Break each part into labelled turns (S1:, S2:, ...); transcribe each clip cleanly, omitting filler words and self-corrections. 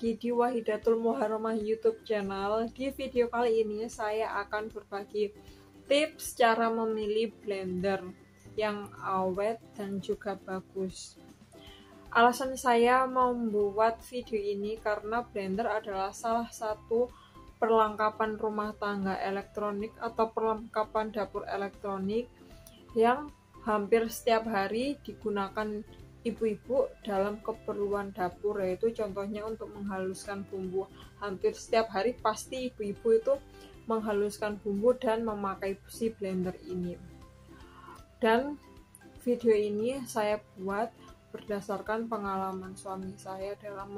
S1: lagi di Wahidatul Muharramah YouTube channel. Di video kali ini saya akan berbagi tips cara memilih blender yang awet dan juga bagus. Alasan saya membuat video ini karena blender adalah salah satu perlengkapan rumah tangga elektronik atau perlengkapan dapur elektronik yang hampir setiap hari digunakan ibu-ibu dalam keperluan dapur, yaitu contohnya untuk menghaluskan bumbu. Hampir setiap hari pasti ibu-ibu itu menghaluskan bumbu dan memakai si blender ini. Dan video ini saya buat berdasarkan pengalaman suami saya dalam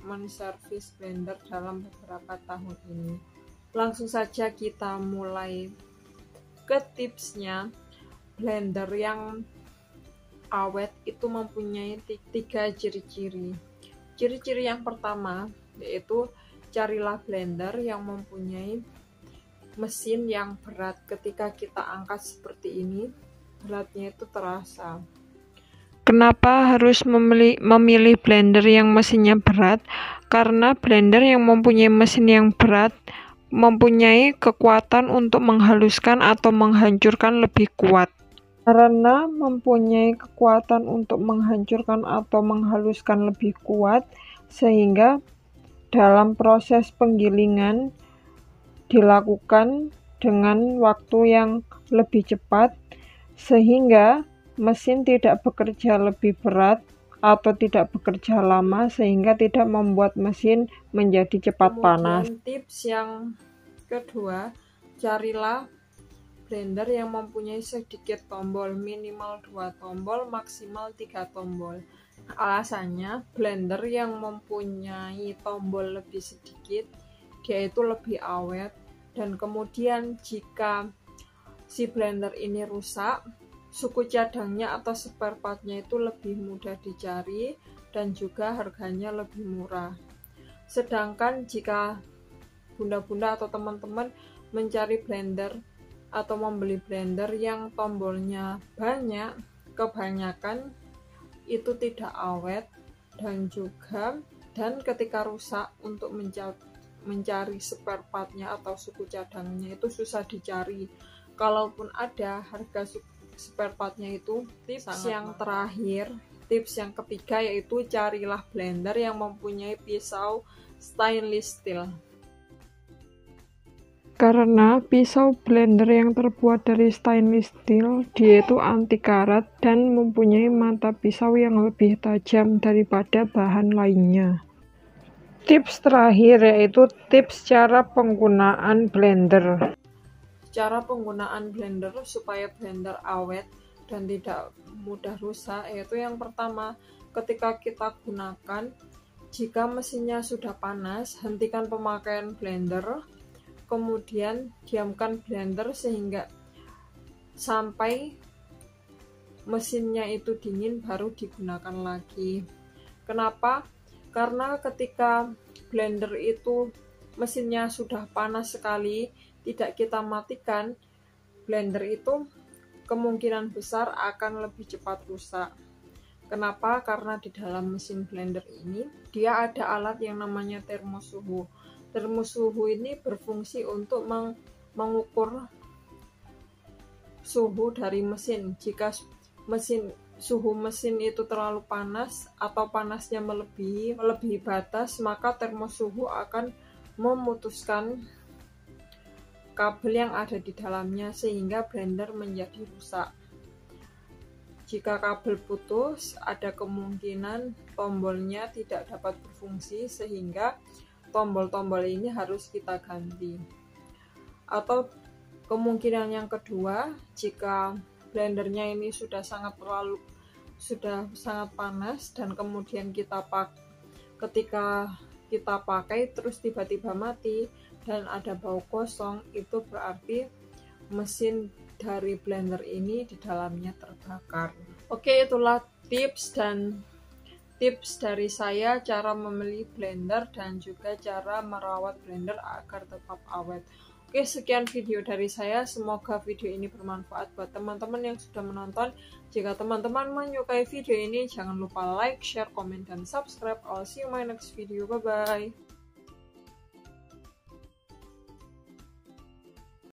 S1: menservis blender dalam beberapa tahun ini. Langsung saja kita mulai ke tipsnya. Blender yang awet itu mempunyai 3 ciri-ciri. Ciri-ciri yang pertama yaitu carilah blender yang mempunyai mesin yang berat. Ketika kita angkat seperti ini, beratnya itu terasa. Kenapa harus memilih blender yang mesinnya berat? Karena blender yang mempunyai mesin yang berat mempunyai kekuatan untuk menghaluskan atau menghancurkan lebih kuat. Karena mempunyai kekuatan untuk menghancurkan atau menghaluskan lebih kuat, sehingga dalam proses penggilingan dilakukan dengan waktu yang lebih cepat, sehingga mesin tidak bekerja lebih berat atau tidak bekerja lama, sehingga tidak membuat mesin menjadi cepat panas. Tips yang kedua, carilah blender yang mempunyai sedikit tombol, minimal 2 tombol, maksimal 3 tombol. Alasannya, blender yang mempunyai tombol lebih sedikit, dia itu lebih awet, dan kemudian jika si blender ini rusak, suku cadangnya atau spare partnya itu lebih mudah dicari dan juga harganya lebih murah. Sedangkan jika bunda-bunda atau teman-teman mencari blender atau membeli blender yang tombolnya banyak, kebanyakan itu tidak awet dan ketika rusak untuk mencari spare partnya atau suku cadangnya itu susah dicari. Kalaupun ada, harga spare partnya itu tips yang terakhir. Tips yang ketiga yaitu carilah blender yang mempunyai pisau stainless steel. Karena pisau blender yang terbuat dari stainless steel, dia itu anti karat dan mempunyai mata pisau yang lebih tajam daripada bahan lainnya. Tips terakhir yaitu tips cara penggunaan blender. Cara penggunaan blender supaya blender awet dan tidak mudah rusak, yaitu yang pertama, ketika kita gunakan, jika mesinnya sudah panas, hentikan pemakaian blender. Kemudian diamkan blender sehingga sampai mesinnya itu dingin, baru digunakan lagi. Kenapa? Karena ketika blender itu mesinnya sudah panas sekali, tidak kita matikan, blender itu kemungkinan besar akan lebih cepat rusak. Kenapa? Karena di dalam mesin blender ini dia ada alat yang namanya termosuhu. Termosuhu ini berfungsi untuk mengukur suhu dari mesin. Jika suhu mesin itu terlalu panas atau panasnya melebihi batas, maka termosuhu akan memutuskan kabel yang ada di dalamnya sehingga blender menjadi rusak. Jika kabel putus, ada kemungkinan tombolnya tidak dapat berfungsi sehingga tombol-tombol ini harus kita ganti. Atau kemungkinan yang kedua, jika blendernya ini sudah sangat panas dan kemudian ketika kita pakai terus tiba-tiba mati dan ada bau kosong, itu berarti mesin dari blender ini di dalamnya terbakar. Oke, itulah tips dari saya cara memilih blender dan juga cara merawat blender agar tetap awet. Oke, Oke, sekian video dari saya. Semoga video ini bermanfaat buat teman-teman yang sudah menonton. Jika teman-teman menyukai video ini, jangan lupa like, share, komen, dan subscribe. I'll see you in my next video. Bye-bye.